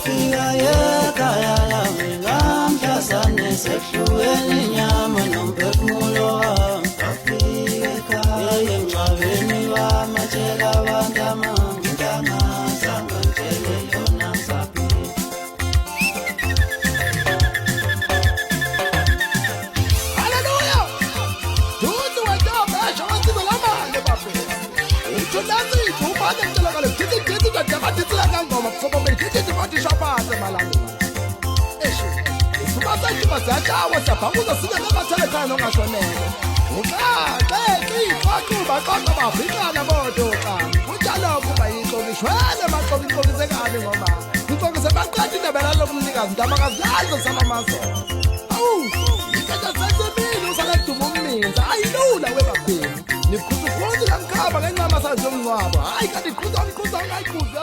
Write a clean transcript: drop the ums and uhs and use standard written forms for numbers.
ngafika ekhaya lami ngamhlasane sehlukene inyama nomphefumulo wami ngafika ekhaya engcwabeni wamatshela abantu amanga intangazanga ngitshele yona ngisaphila haleluya dudu wetaba esho wazibe lamande bafethu uthonazi ubane ngicela kale dithi dadabaditsila kangoma kufoba beyithi bathi shaphathe malanga esho usubasathi bazashawa sabhakuza sike ngabathele khaya nongashonele uxaxuba bafikana bodoxa kunjalo kuba yinkoki shwele maxoki inkoki sekani ngoma inkoki sebaqeda indaba laloku mnikazi ndamakazi lazo samamazolo awu ikata sesibili usalekuduma umminza ayilula webabheni nikhuthukhuthu lamkhaba ngencama sazi yomngcwabo hayi kanti ikhutha ayikhutha